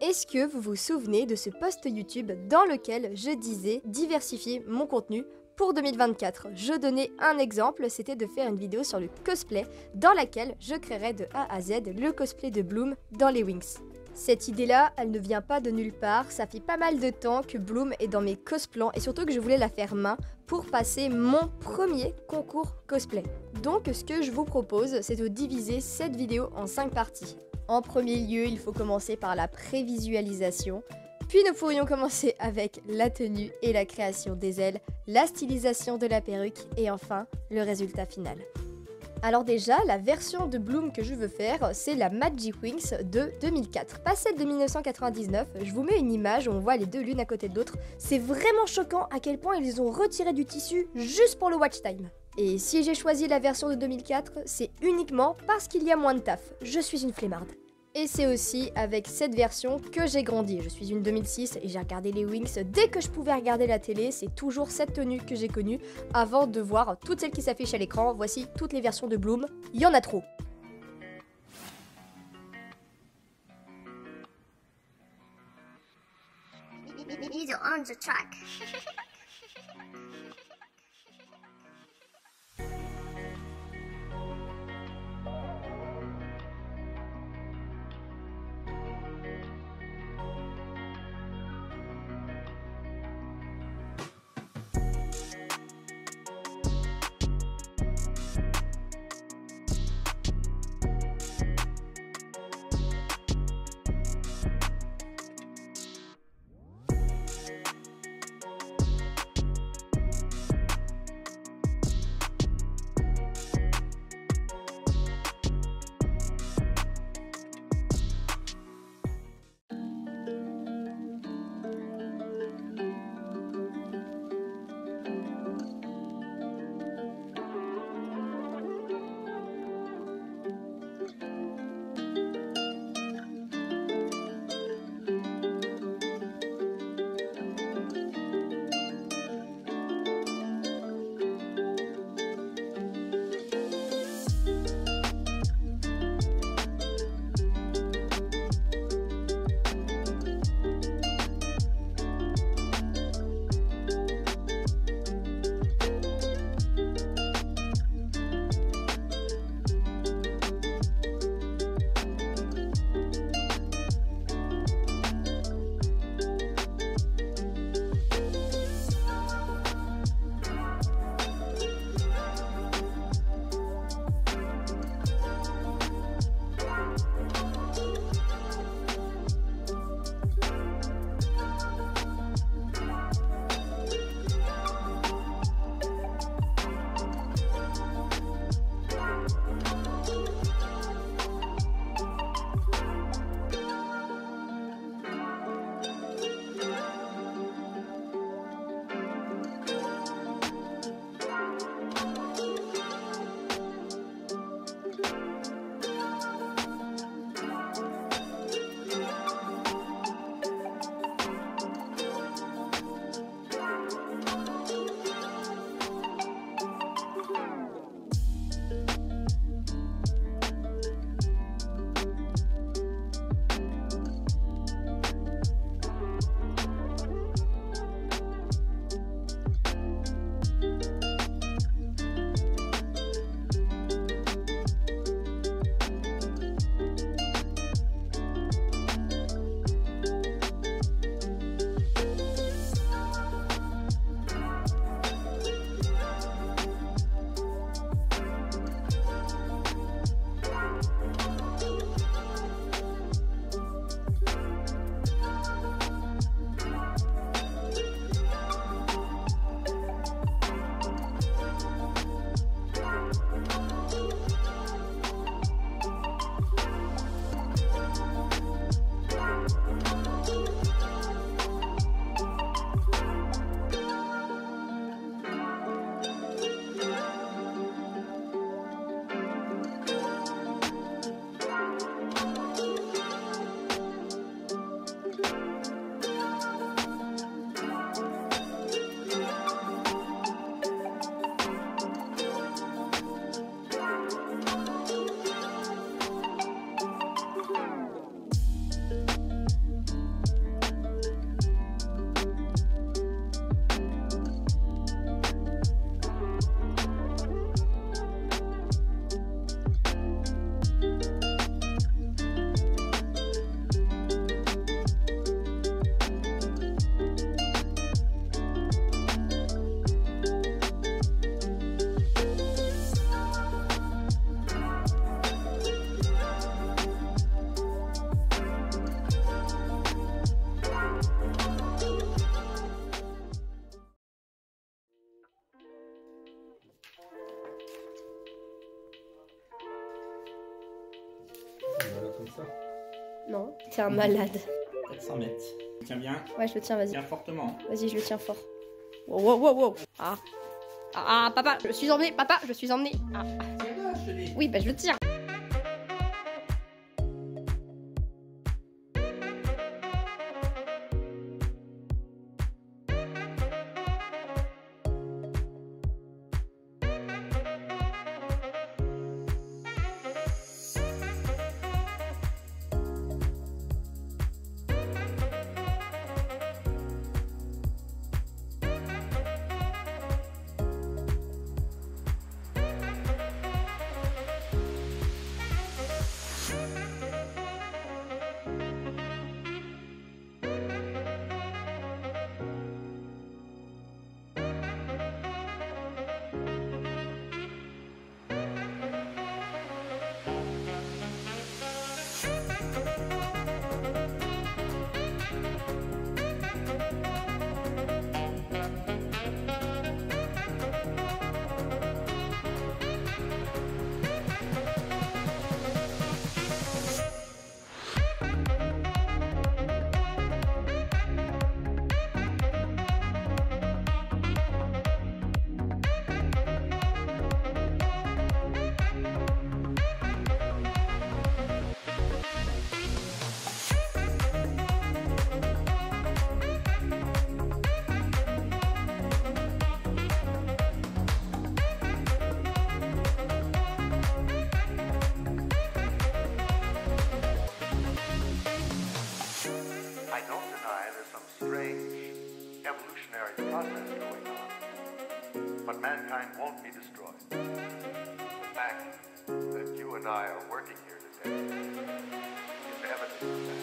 Est-ce que vous vous souvenez de ce post YouTube dans lequel je disais diversifier mon contenu pour 2024? Je donnais un exemple, c'était de faire une vidéo sur le cosplay dans laquelle je créerais de A à Z le cosplay de Bloom dans les Wings. Cette idée-là, elle ne vient pas de nulle part, ça fait pas mal de temps que Bloom est dans mes cosplans et surtout que je voulais la faire main pour passer mon premier concours cosplay. Donc ce que je vous propose, c'est de diviser cette vidéo en 5 parties. En premier lieu, il faut commencer par la prévisualisation, puis nous pourrions commencer avec la tenue et la création des ailes, la stylisation de la perruque et enfin le résultat final. Alors déjà, la version de Bloom que je veux faire, c'est la Magic Wings de 2004, pas celle de 1999. Je vous mets une image où on voit les deux l'une à côté de l'autre. C'est vraiment choquant à quel point ils ont retiré du tissu juste pour le watch time. Et si j'ai choisi la version de 2004, c'est uniquement parce qu'il y a moins de taf. Je suis une flemmarde. Et c'est aussi avec cette version que j'ai grandi. Je suis une 2006 et j'ai regardé les Wings dès que je pouvais regarder la télé. C'est toujours cette tenue que j'ai connue avant de voir toutes celles qui s'affichent à l'écran. Voici toutes les versions de Bloom. Il y en a trop. You're on the track. T'es un malade. 400 mètres. Tiens bien. Ouais, je le tiens, vas-y. Tiens fortement. Vas-y, je le tiens fort. Wow, wow, wow, wow. Ah. Ah, papa, je suis emmené. Papa, je suis emmené. Ah. Tiens-le, je te dis. Oui, bah je le tiens. I don't deny there's some strange evolutionary process going on, but mankind won't be destroyed. The fact that you and I are working here today is evidence of that.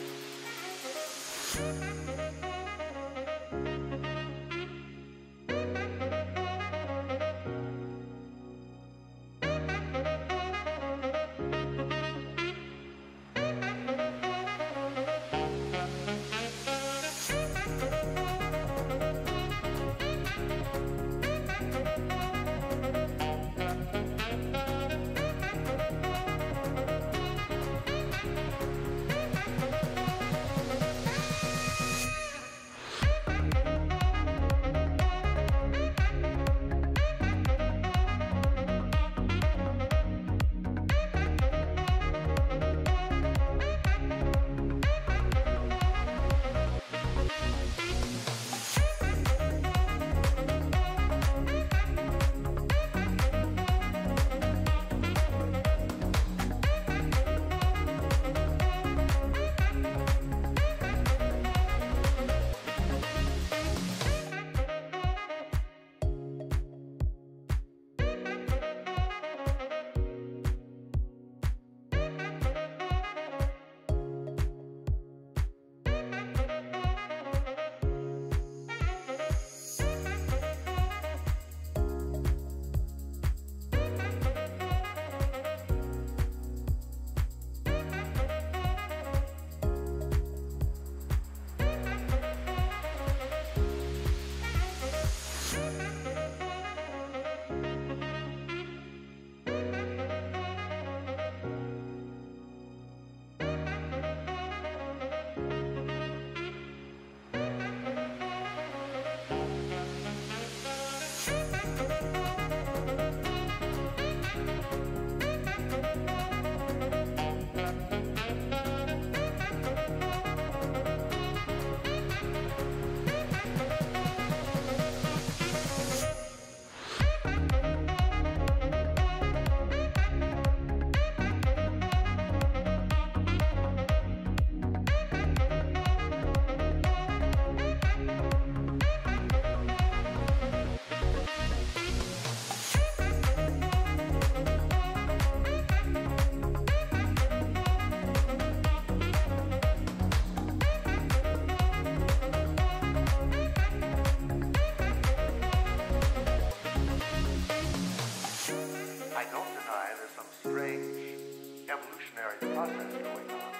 I don't deny there's some strange evolutionary process going on,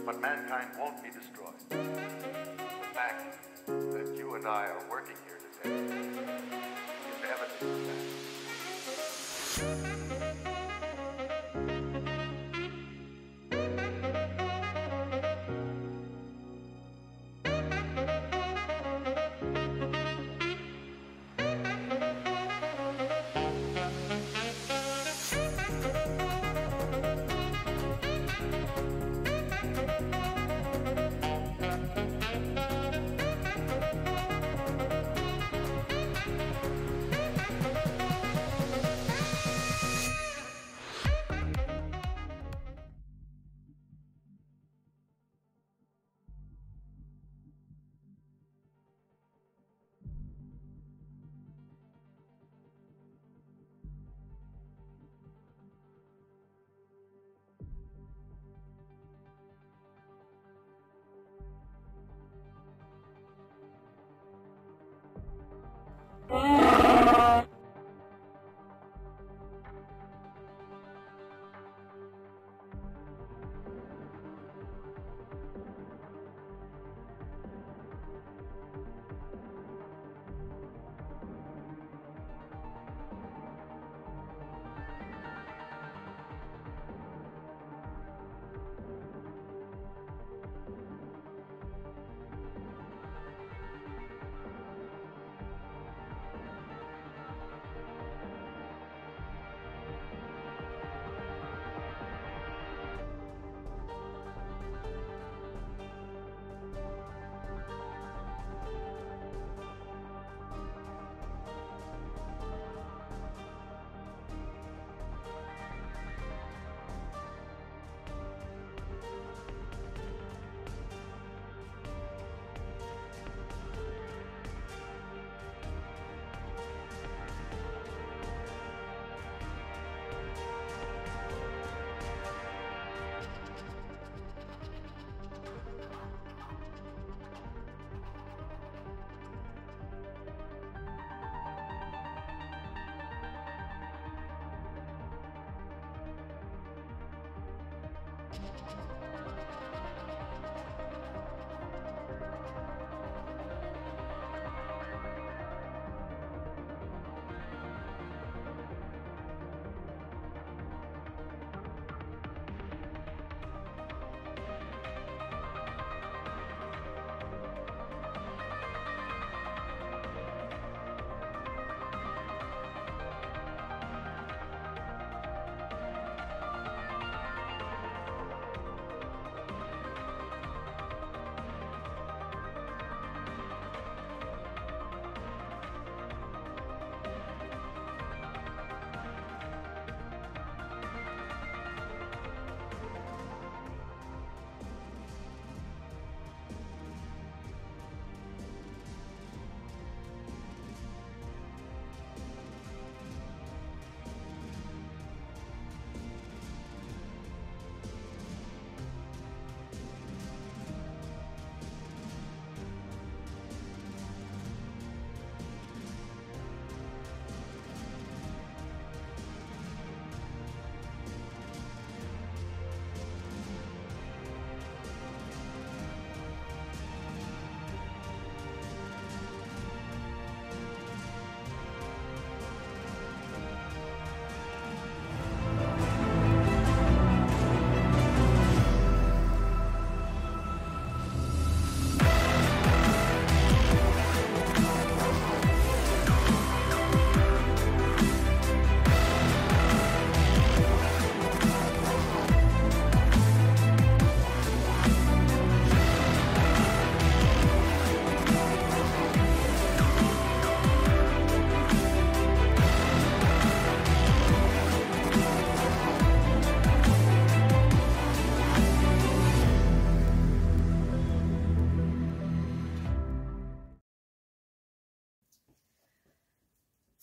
but mankind won't be destroyed. The fact that you and I are working here today is evidence of that.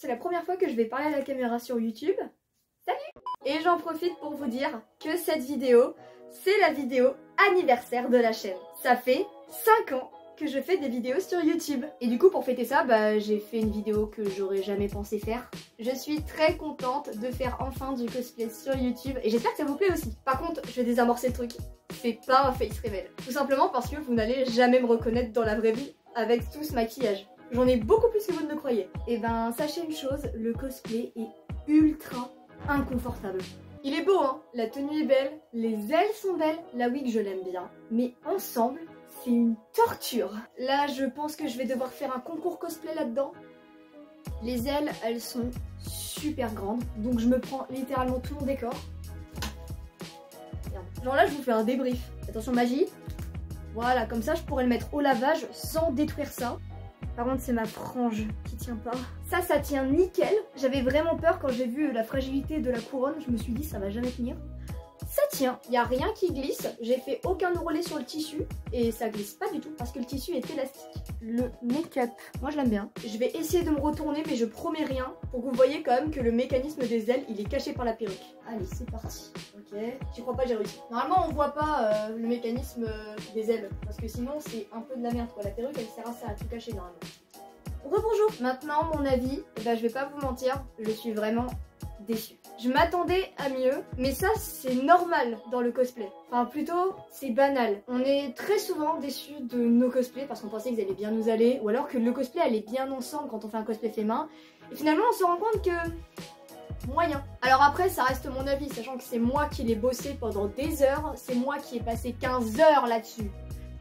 C'est la première fois que je vais parler à la caméra sur YouTube. Salut! Et j'en profite pour vous dire que cette vidéo, c'est la vidéo anniversaire de la chaîne. Ça fait 5 ans que je fais des vidéos sur YouTube. Et du coup, pour fêter ça, j'ai fait une vidéo que j'aurais jamais pensé faire. Je suis très contente de faire enfin du cosplay sur YouTube et j'espère que ça vous plaît aussi. Par contre, je vais désamorcer le truc. C'est pas un face reveal. Tout simplement parce que vous n'allez jamais me reconnaître dans la vraie vie avec tout ce maquillage. J'en ai beaucoup plus que vous ne le croyez. Et sachez une chose, le cosplay est ultra inconfortable. Il est beau, hein, la tenue est belle, les ailes sont belles, la wig je l'aime bien, mais ensemble, c'est une torture. Là, je pense que je vais devoir faire un concours cosplay là-dedans. Les ailes, elles sont super grandes, donc je me prends littéralement tout mon décor. Regarde. Genre là, je vous fais un débrief. Attention magie. Voilà, comme ça, je pourrais le mettre au lavage sans détruire ça. Par contre, c'est ma frange qui tient pas. Ça tient nickel. J'avais vraiment peur quand j'ai vu la fragilité de la couronne. Je me suis dit, ça va jamais tenir. Ça tient, il n'y a rien qui glisse. J'ai fait aucun ourlet sur le tissu. Et ça glisse pas du tout parce que le tissu est élastique. Le make-up, moi je l'aime bien. Je vais essayer de me retourner, mais je promets rien. Pour que vous voyez quand même que le mécanisme des ailes, il est caché par la perruque. Allez, c'est parti. Ok, j'y crois pas, j'ai réussi. Normalement, on voit pas le mécanisme des ailes. Parce que sinon, c'est un peu de la merde quoi. La perruque, elle sert à ça, à tout cacher normalement. Rebonjour. Maintenant, mon avis, je vais pas vous mentir, je suis vraiment déçue. Je m'attendais à mieux, mais ça c'est normal dans le cosplay. Enfin plutôt, c'est banal. On est très souvent déçus de nos cosplays parce qu'on pensait qu'ils allaient bien nous aller, ou alors que le cosplay allait bien ensemble quand on fait un cosplay fait main. Et finalement on se rend compte que... moyen. Alors après ça reste mon avis, sachant que c'est moi qui l'ai bossé pendant des heures, c'est moi qui ai passé 15 heures là-dessus.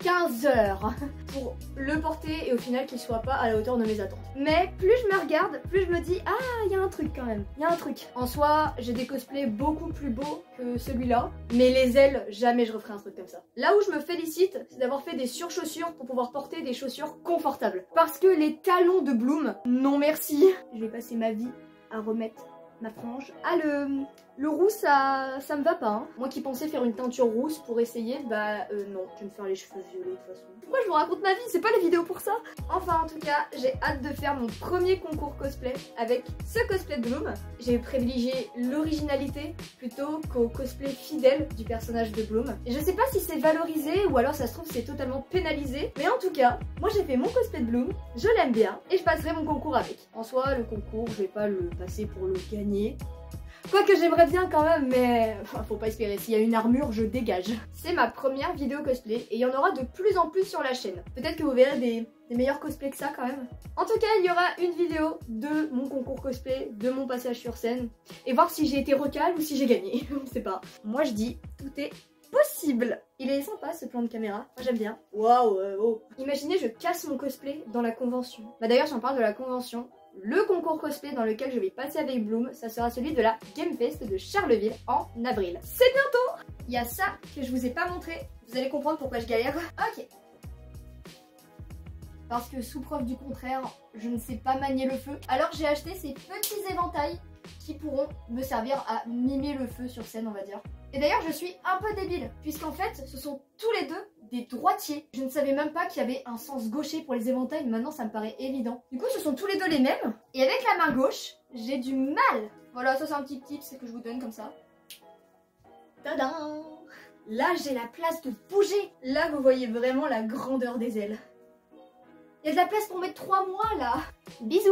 15 heures pour le porter et au final qu'il soit pas à la hauteur de mes attentes. Mais plus je me regarde, plus je me dis ah il y a un truc quand même, il y a un truc. En soi j'ai des cosplays beaucoup plus beaux que celui-là, mais les ailes jamais je referai un truc comme ça. Là où je me félicite c'est d'avoir fait des surchaussures pour pouvoir porter des chaussures confortables. Parce que les talons de Bloom, non merci. Je vais passer ma vie à remettre ma frange. Ah le roux ça me va pas hein. Moi qui pensais faire une teinture rousse pour essayer, non, je vais me faire les cheveux violets de toute façon. Pourquoi je vous raconte ma vie? C'est pas la vidéo pour ça. Enfin en tout cas, j'ai hâte de faire mon premier concours cosplay avec ce cosplay de Bloom. J'ai privilégié l'originalité plutôt qu'au cosplay fidèle du personnage de Bloom. Et je sais pas si c'est valorisé ou alors ça se trouve c'est totalement pénalisé. Mais en tout cas, moi j'ai fait mon cosplay de Bloom, je l'aime bien et je passerai mon concours avec. En soi, le concours, je vais pas le passer pour le gagner. Quoique j'aimerais bien quand même, mais faut pas espérer, s'il y a une armure, je dégage. C'est ma première vidéo cosplay et il y en aura de plus en plus sur la chaîne. Peut-être que vous verrez des meilleurs cosplays que ça quand même. En tout cas, il y aura une vidéo de mon concours cosplay, de mon passage sur scène, et voir si j'ai été recal ou si j'ai gagné, on sait pas. Moi je dis, tout est possible. Il est sympa ce plan de caméra, moi j'aime bien. Waouh, oh. Imaginez je casse mon cosplay dans la convention. D'ailleurs j'en parle de la convention. Le concours cosplay dans lequel je vais passer avec Bloom, ça sera celui de la Game Fest de Charleville en avril. C'est bientôt! Il y a ça que je vous ai pas montré, vous allez comprendre pourquoi je galère. Ok. Parce que sous preuve du contraire, je ne sais pas manier le feu. Alors j'ai acheté ces petits éventails qui pourront me servir à mimer le feu sur scène on va dire. Et d'ailleurs je suis un peu débile, puisqu'en fait ce sont tous les deux des droitiers. Je ne savais même pas qu'il y avait un sens gaucher pour les éventails, mais maintenant ça me paraît évident. Du coup ce sont tous les deux les mêmes, et avec la main gauche, j'ai du mal. Voilà, ça c'est un petit tip, c'est que je vous donne comme ça. Tadam! Là j'ai la place de bouger. Là vous voyez vraiment la grandeur des ailes. Il y a de la place pour mettre 3 mois là. Bisous!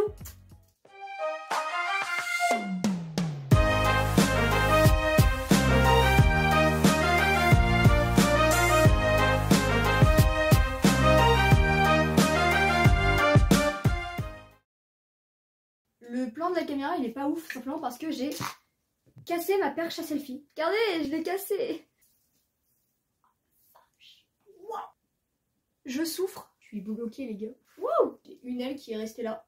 Le plan de la caméra il est pas ouf simplement parce que j'ai cassé ma perche à selfie. Regardez, je l'ai cassée. Wow. Je souffre. Je suis bloquée les gars. Wow. J'ai une aile qui est restée là.